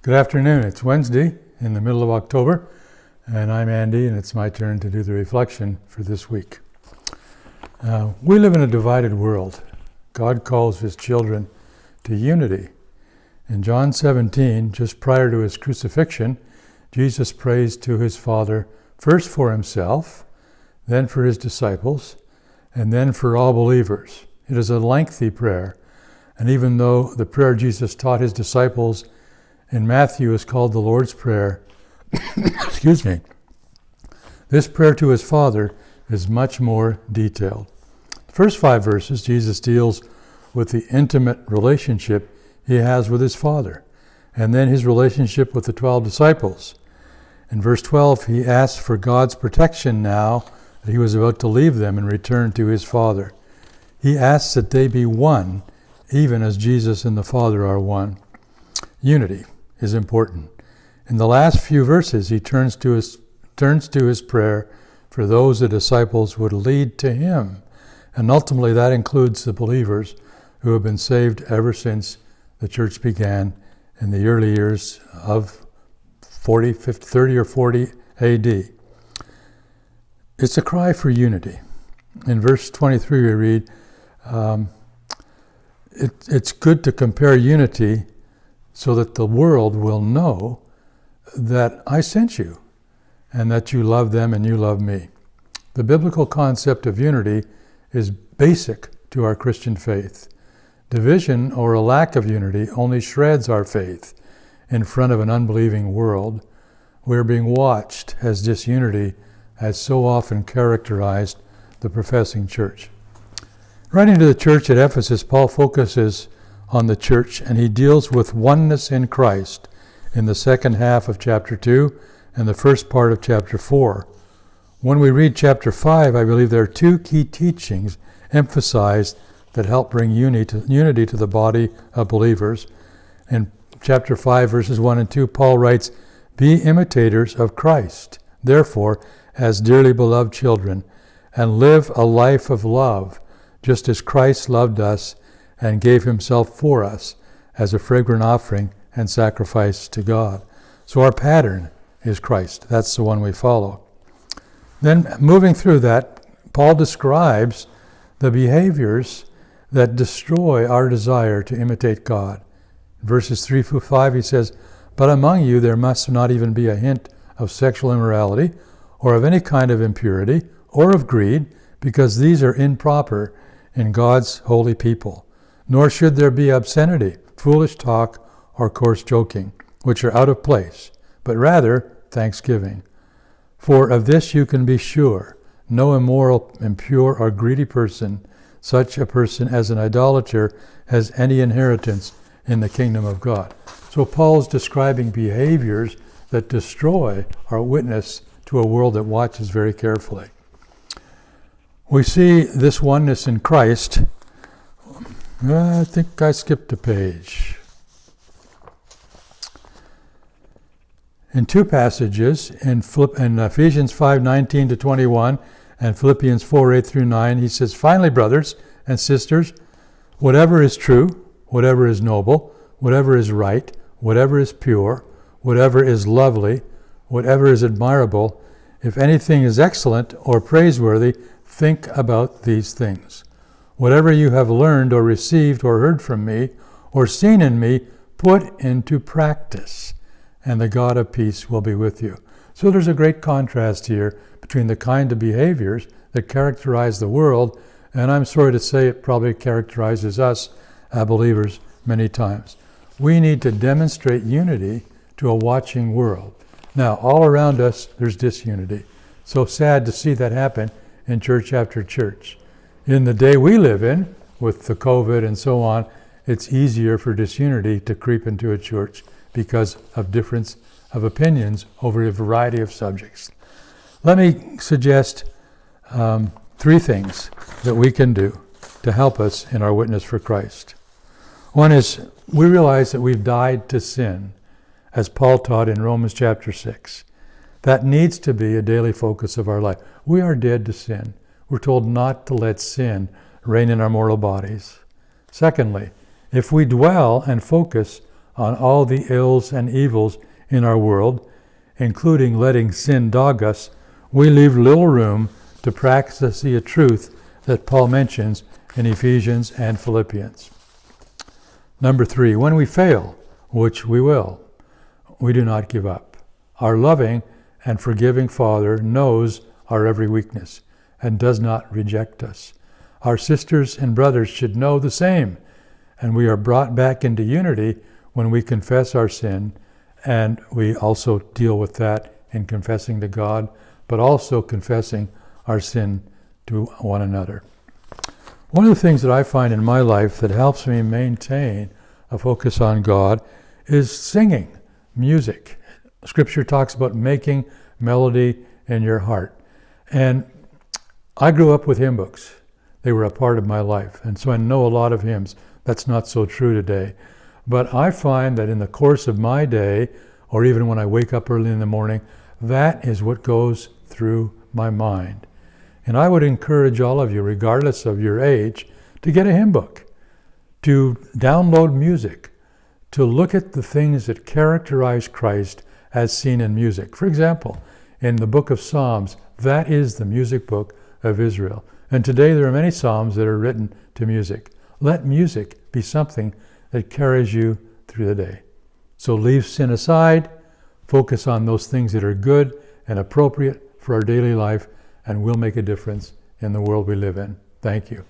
Good afternoon. It's Wednesday in the middle of October, and I'm Andy, and it's my turn to do the reflection for this week. We live in a divided world. God calls his children to unity. In John 17, just prior to his crucifixion, Jesus prays to his Father first for himself, then for his disciples, and then for all believers. It is a lengthy prayer, and even though the prayer Jesus taught his disciples in Matthew is called the Lord's Prayer, excuse me, this prayer to his Father is much more detailed. The first 5 verses, Jesus deals with the intimate relationship he has with his Father, and then his relationship with the 12 disciples. In verse 12, he asks for God's protection now that he was about to leave them and return to his Father. He asks that they be one, even as Jesus and the Father are one. Unity is important. In the last few verses, he turns to his prayer for those the disciples would lead to him. And ultimately that includes the believers who have been saved ever since the church began in the early years of 30 or 40 AD. It's a cry for unity. In verse 23 we read, it's good to compare unity so that the world will know that I sent you and that you love them and you love me. The biblical concept of unity is basic to our Christian faith. Division or a lack of unity only shreds our faith in front of an unbelieving world. We're being watched as disunity has so often characterized the professing church. Writing to the church at Ephesus, Paul focuses on the church, and he deals with oneness in Christ in the second half of chapter 2 and the first part of chapter 4. When we read chapter 5, I believe there are 2 key teachings emphasized that help bring unity to the body of believers. In chapter 5, verses 1 and 2, Paul writes, "Be imitators of Christ, therefore, as dearly beloved children, and live a life of love, just as Christ loved us and gave himself for us as a fragrant offering and sacrifice to God." So our pattern is Christ. That's the one we follow. Then moving through that, Paul describes the behaviors that destroy our desire to imitate God. In verses 3 through 5 he says, "But among you there must not even be a hint of sexual immorality or of any kind of impurity or of greed, because these are improper in God's holy people. Nor should there be obscenity, foolish talk, or coarse joking, which are out of place, but rather thanksgiving. For of this you can be sure, no immoral, impure, or greedy person, such a person as an idolater, has any inheritance in the kingdom of God." So Paul's describing behaviors that destroy our witness to a world that watches very carefully. We see this oneness in Christ. I think I skipped a page. In 2 passages, in Ephesians 5:19 to 21 and Philippians 4:8 through 9, he says, "Finally, brothers and sisters, whatever is true, whatever is noble, whatever is right, whatever is pure, whatever is lovely, whatever is admirable, if anything is excellent or praiseworthy, think about these things. Whatever you have learned or received or heard from me or seen in me, put into practice, and the God of peace will be with you." So there's a great contrast here between the kind of behaviors that characterize the world, and I'm sorry to say it probably characterizes us believers many times. We need to demonstrate unity to a watching world. Now, all around us, there's disunity. So sad to see that happen in church after church. In the day we live in, with the COVID and so on, it's easier for disunity to creep into a church because of difference of opinions over a variety of subjects. Let me suggest 3 things that we can do to help us in our witness for Christ. One is we realize that we've died to sin, as Paul taught in Romans chapter 6. That needs to be a daily focus of our life. We are dead to sin. We're told not to let sin reign in our mortal bodies. Secondly, if we dwell and focus on all the ills and evils in our world, including letting sin dog us, we leave little room to practice the truth that Paul mentions in Ephesians and Philippians. Number 3, when we fail, which we will, we do not give up. Our loving and forgiving Father knows our every weakness and does not reject us. Our sisters and brothers should know the same, and we are brought back into unity when we confess our sin, and we also deal with that in confessing to God, but also confessing our sin to one another. One of the things that I find in my life that helps me maintain a focus on God is singing, music. Scripture talks about making melody in your heart. And I grew up with hymn books. They were a part of my life. And so I know a lot of hymns. That's not so true today. But I find that in the course of my day, or even when I wake up early in the morning, that is what goes through my mind. And I would encourage all of you, regardless of your age, to get a hymn book, to download music, to look at the things that characterize Christ as seen in music. For example, in the book of Psalms, that is the music book of Israel. And today there are many Psalms that are written to music. Let music be something that carries you through the day. So leave sin aside, focus on those things that are good and appropriate for our daily life, and will make a difference in the world we live in. Thank you.